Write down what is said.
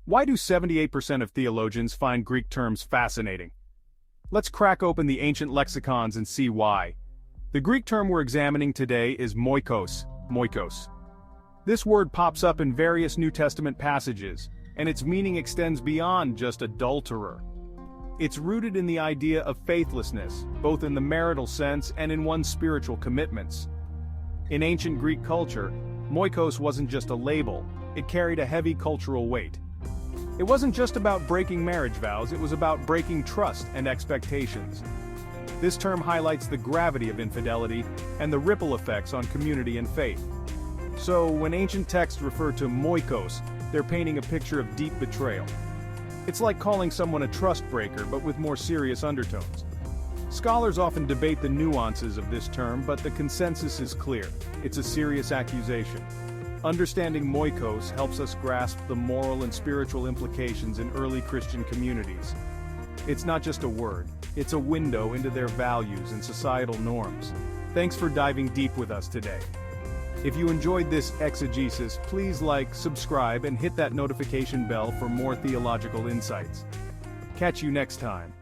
Why do 78% of theologians find Greek terms fascinating? Let's crack open the ancient lexicons and see why. The Greek term we're examining today is moikos, moikos. This word pops up in various New Testament passages, and its meaning extends beyond just adulterer. It's rooted in the idea of faithlessness, both in the marital sense and in one's spiritual commitments. In ancient Greek culture, moikos wasn't just a label, it carried a heavy cultural weight. It wasn't just about breaking marriage vows, it was about breaking trust and expectations. This term highlights the gravity of infidelity and the ripple effects on community and faith. So, when ancient texts refer to moikos, they're painting a picture of deep betrayal. It's like calling someone a trust breaker, but with more serious undertones. Scholars often debate the nuances of this term, but the consensus is clear. It's a serious accusation. Understanding moikos helps us grasp the moral and spiritual implications in early Christian communities. It's not just a word, it's a window into their values and societal norms. Thanks for diving deep with us today. If you enjoyed this exegesis, please like, subscribe, and hit that notification bell for more theological insights. Catch you next time.